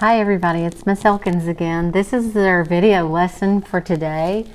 Hi everybody, it's Miss Elkins again. This is our video lesson for today,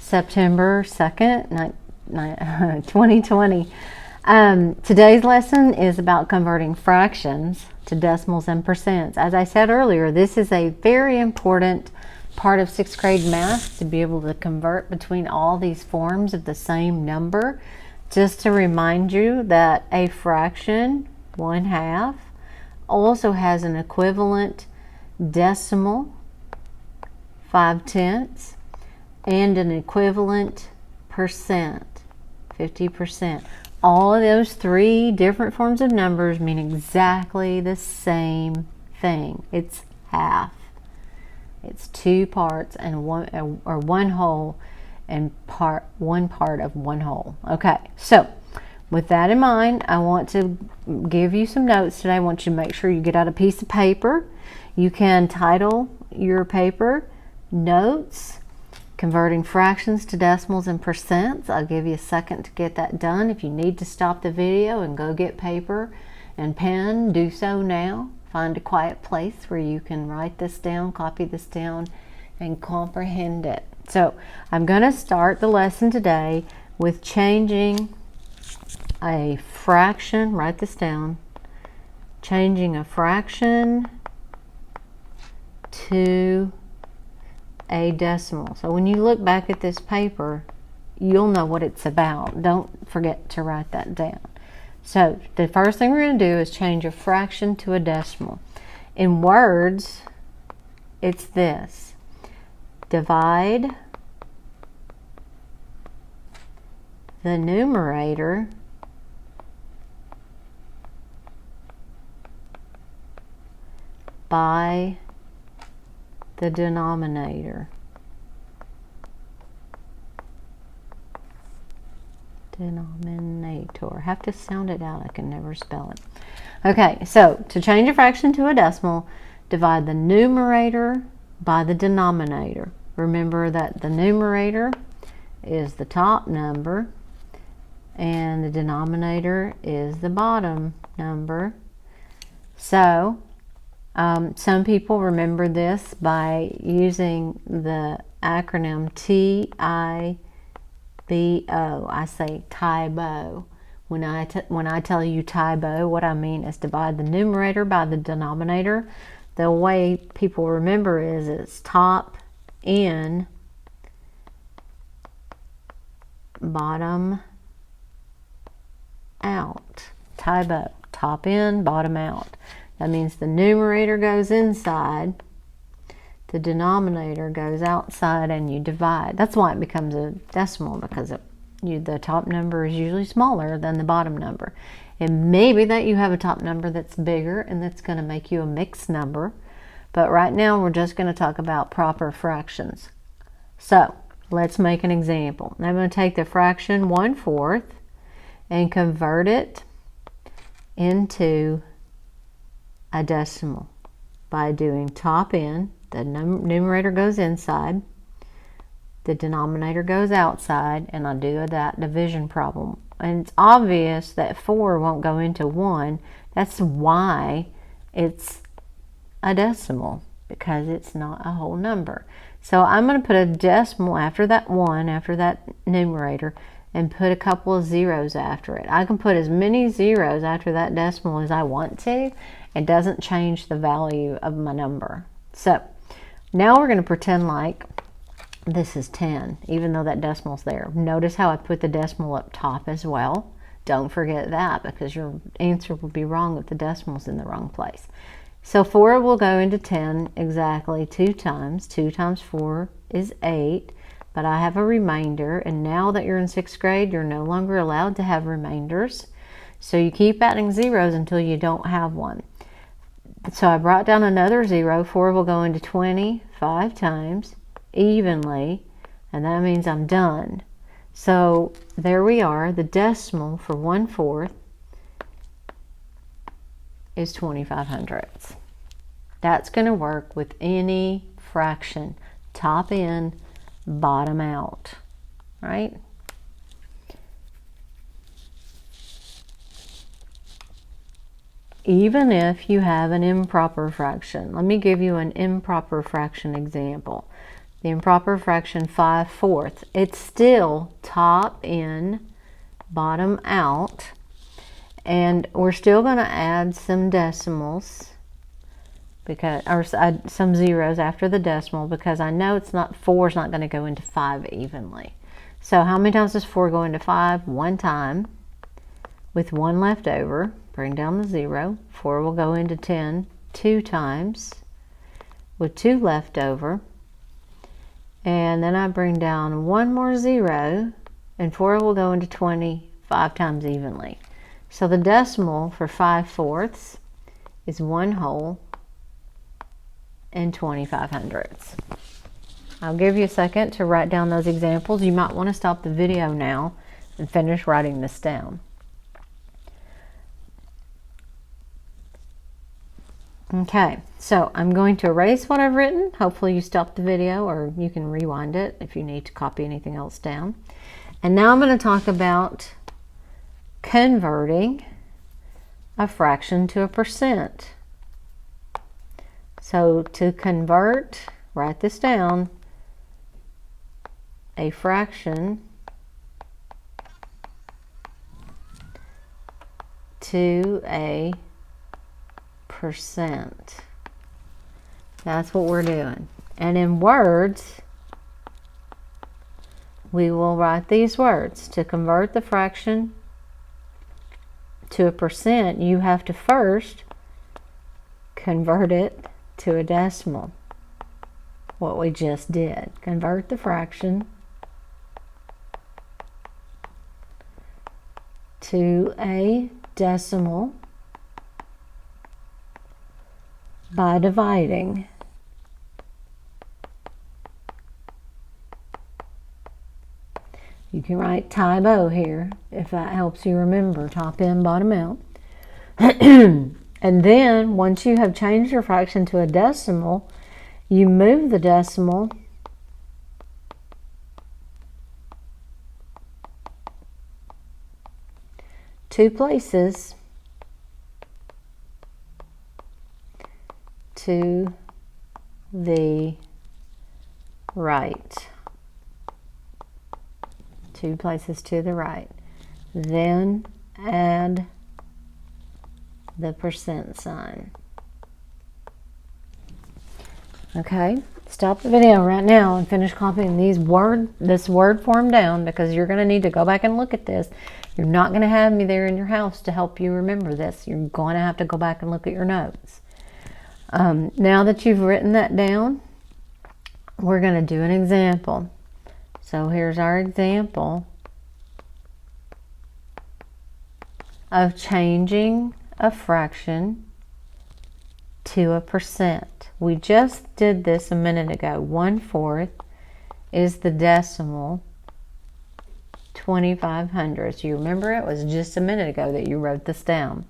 September 2nd, 2020. Today's lesson is about converting fractions to decimals and percents. As I said earlier, this is a very important part of 6th grade math, to be able to convert between all these forms of the same number. Just to remind you that a fraction, 1/2, also has an equivalent decimal, 5/10, and an equivalent percent, 50%. All of those three different forms of numbers mean exactly the same thing. It's half. It's two parts and one whole and one part of one whole. Okay, so with that in mind, I want to give you some notes today. I want you to make sure you get out a piece of paper. You can title your paper Notes, Converting Fractions to Decimals and Percents. I'll give you a second to get that done. If you need to stop the video and go get paper and pen, do so now. Find a quiet place where you can write this down, copy this down, and comprehend it. So I'm going to start the lesson today with changing a fraction, write this down, changing a fraction to a decimal. So when you look back at this paper, you'll know what it's about. Don't forget to write that down. So the first thing we're going to do is change a fraction to a decimal. In words, it's this: divide the numerator by the denominator. Denominator. I have to sound it out. I can never spell it. Okay, so to change a fraction to a decimal, divide the numerator by the denominator. Remember that the numerator is the top number and the denominator is the bottom number. So some people remember this by using the acronym TIBO. I say TIBO. When I tell you TIBO, what I mean is divide the numerator by the denominator. The way people remember is it's top in, bottom out. TIBO. Top in, bottom out. That means the numerator goes inside, the denominator goes outside, and you divide. That's why it becomes a decimal, because the top number is usually smaller than the bottom number. It may be that you have a top number that's bigger, and that's going to make you a mixed number. But right now, we're just going to talk about proper fractions. So let's make an example. I'm going to take the fraction 1/4 and convert it into a decimal by doing top in. The numerator goes inside, the denominator goes outside, and I do that division problem. And it's obvious that 4 won't go into 1. That's why it's a decimal, because it's not a whole number. So I'm going to put a decimal after that 1, after that numerator, and put a couple of zeros after it. I can put as many zeros after that decimal as I want to. It doesn't change the value of my number. So now we're going to pretend like this is 10, even though that decimal's there. Notice how I put the decimal up top as well. Don't forget that, because your answer will be wrong if the decimal's in the wrong place. So 4 will go into 10 exactly 2 times. 2 times 4 is 8. But I have a remainder, and now that you're in 6th grade, you're no longer allowed to have remainders. So you keep adding zeros until you don't have one. So I brought down another 0. 4 will go into 20 5 times evenly, and that means I'm done. So there we are. The decimal for 1/4 is 25/100. That's going to work with any fraction, top in, bottom out, right? even if you have an improper fraction. Let me give you an improper fraction example. The improper fraction 5/4. It's still top in, bottom out, and we're still going to add some decimals, because, or some zeros after the decimal, because I know it's not, 4 is not going to go into 5 evenly. So how many times does 4 go into 5? One time, with 1 left over. Bring down the 0. 4 will go into 10 2 times, with 2 left over. And then I bring down 1 more 0, and 4 will go into 20 5 times evenly. So the decimal for 5/4 is 1 whole and 25 hundredths. I'll give you a second to write down those examples. You might want to stop the video now and finish writing this down. Okay, so I'm going to erase what I've written. Hopefully you stopped the video, or you can rewind it if you need to copy anything else down. And now I'm going to talk about converting a fraction to a percent. So to convert, write this down, a fraction to a percent. That's what we're doing. And in words, we will write these words. To convert the fraction to a percent, you have to first convert it to a decimal. What we just did. Convert the fraction to a decimal by dividing. You can write Tybo here if that helps you remember, top in, bottom out. And then once you have changed your fraction to a decimal, you move the decimal two places to the right. 2 places to the right. Then add the percent sign. Okay, stop the video right now and finish copying this word form down, because you're going to need to go back and look at this. You're not going to have me there in your house to help you remember this. You're going to have to go back and look at your notes. Now that you've written that down, we're going to do an example. So here's our example of changing a fraction to a percent. We just did this a minute ago. 1/4 is the decimal 25 hundredths. You remember it was just a minute ago that you wrote this down.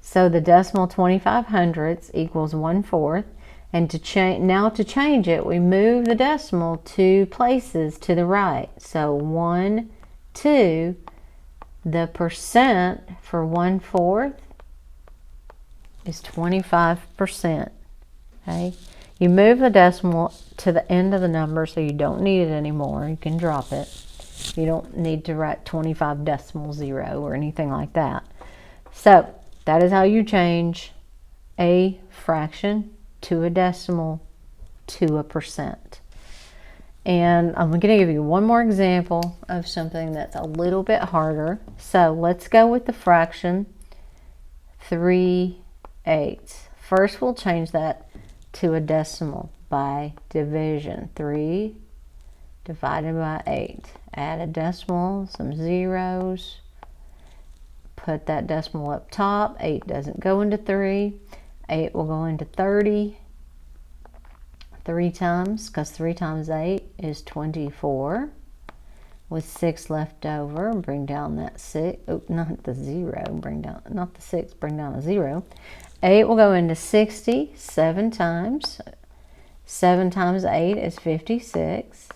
So the decimal 25 hundredths equals 1/4. And to change it, we move the decimal 2 places to the right. So 1, 2, the percent for 1/4 is 25%. Okay, you move the decimal to the end of the number, so you don't need it anymore. You can drop it. You don't need to write 25.0 or anything like that. So that is how you change a fraction to a decimal to a percent. And I'm going to give you one more example of something that's a little bit harder. So let's go with the fraction 3/8. First, we'll change that to a decimal by division. 3 divided by 8. Add a decimal, some zeros. Put that decimal up top. 8 doesn't go into 3. 8 will go into 30 3 times, because 3 times 8 is 24. With 6 left over, bring down that 6. Oh, not the 0. Bring down, not the 6. Bring down a 0. 8 will go into 60 7 times. 7 times 8 is 56.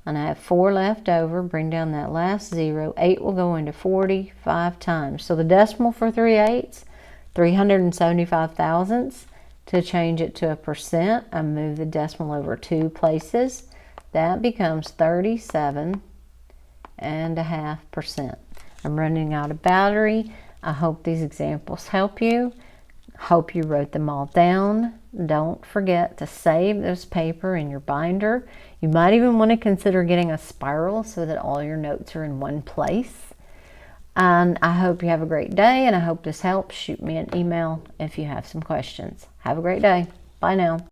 And I have 4 left over. Bring down that last 0. 8 will go into 40 5 times. So the decimal for 3/8 375 thousandths. To change it to a percent, I move the decimal over 2 places. That becomes 37.5%. I'm running out of battery. I hope these examples help you. Hope you wrote them all down. Don't forget to save this paper in your binder. You might even want to consider getting a spiral so that all your notes are in one place. And I hope you have a great day, and I hope this helps. Shoot me an email if you have some questions. Have a great day. Bye now.